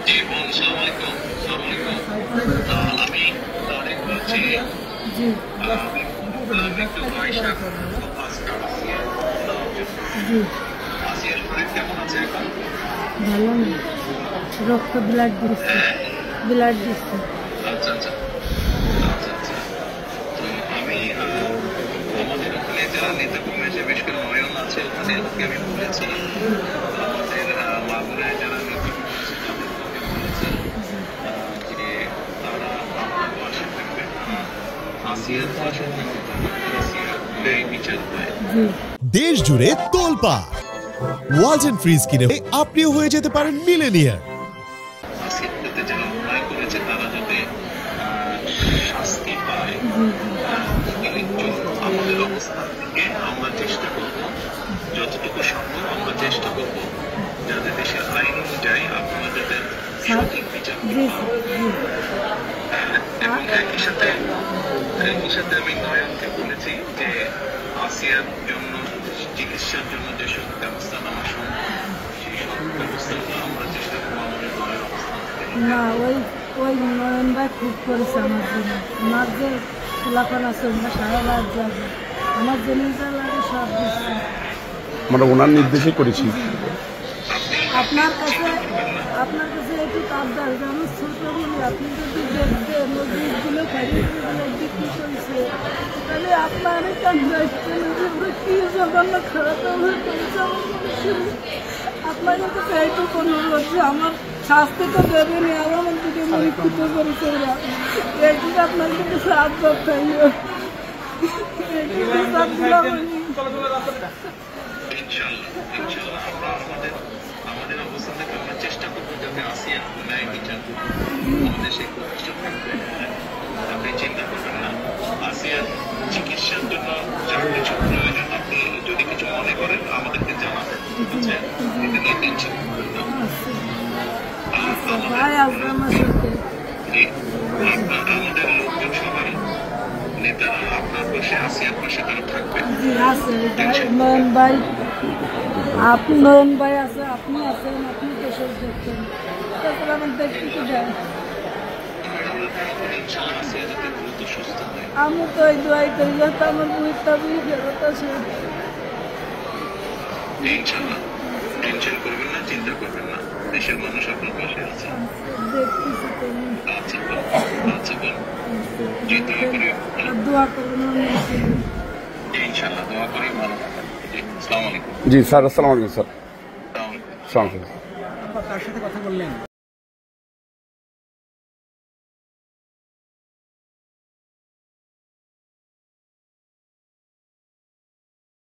জি বোন, আসসালামু আলাইকুম। আসসালামু আলাইকুম। আমি তারেক বলছি। জি একটু আয়শা জি আসিয়ার শরীর কেমন আছে এখন? ভালো না, রক্ত ব্লাড দিচ্ছে, ব্লাড দিচ্ছে। আচ্ছা আচ্ছা আচ্ছা আচ্ছা। তো আমি আমাদের ওখানে যারা নেতা কর্মী আছে, বিশেষ করে নয়ন আছে, ওখানে ওকে আমি বলেছি, আমাদের মা বোনের যারা নেতা কর্মী আছে তাদেরকে বলেছি যে তারা আপনার পাশে থাকবে, আসিয়ার পাশে থাকবে, আসিয়ার ন্যায় বিচার হয়। দেশ জুড়ে তোলপাড় ওয়ালটন ফ্রিজ কিনে আপনিও হয়ে যেতে পারেন মিলেনিয়ার। আসিয়াতে যারা অন্যায় করেছে তারা যাতে শাস্তি পায়, আমাদের অবস্থান থেকে আমরা চেষ্টা করব, যতটুকু সম্ভব আমরা চেষ্টা করব যাতে দেশের আইন অনুযায়ী আপনারা যাতে সঠিক বিচার এবং একই সাথে আমি নয়নকে বলেছি যে আসিয়ার জন্য চিকিৎসার জন্য যেসব ব্যবস্থা নেওয়া সম্ভব সেই সব ব্যবস্থাগুলো আমরা চেষ্টা করবো আমাদের দলের অবস্থান থেকে। না, ওই নয়ন ভাই খুব করেছে আমার জন্য। আমার যে খোলাফান আছে ওরা সারা রাত যাবে, আমার জন্য যা লাগে সব দিচ্ছে। আমরা ওনার নির্দেশে করেছি। আপনার কাছে একটু আবদার, আমার ছোট বলি, আপনি যদি দেখতেন ওই বীজগুলো খাইগুলো বিক্রি করছে, তাহলে আপনার কি জঘন্য খারাপ করেছে আপনার কাছে এইটুকু অনুরোধ যে আমার শাস্তি তো দেবেনি, আমার দিকে মৃত্যুত করেছে ওরা, এইটুকু আপনার কাছে সাহায্য চাইল। আমাদের অবস্থান থেকে আমরা চেষ্টা করবো যাতে আসিয়ার ন্যায় বিচার আমাদের সেই প্রতিষ্ঠা থাকবে। আপনি চিন্তা করবেন না, আসিয়ার চিকিৎসার জন্য যা কিছু প্রয়োজন আপনি যদি কিছু মনে করেন আমাদেরকে জানাবেন, ঠিক আছে? এটা নিয়ে টেনশন করবেন না। আমাদের লোকজন সবাই নেতারা আপনার পাশে, আসিয়ার পাশে তারা থাকবে। নয়ন ভাই, নয়ন ভাই আছে, আপনি আছেন, আপনি দেশের দেখছেন, আমার দেখতে কি দেয়। আমি তো ওই দোয়াই করি যাতে আমার বুড়িটা বুড়ি ফেরত আসে। ইনশাআল্লাহ টেনশন করবেন না, চিন্তা করবেন না, দেশের মানুষ আপনার পাশে আছে। দেখতেছি তুমি। আচ্ছা আচ্ছা বোন, জি দোয়া করি, দোয়া করবেন। ইনশাআল্লাহ দোয়া করি, ভালো থাকবেন। জি আসসালামু আলাইকুম। জি স্যার, আসসালামু আলাইকুম স্যার। আসসালামু আলাইকুম। আসসালামু আলাইকুম। কার সাথে কথা বললেন?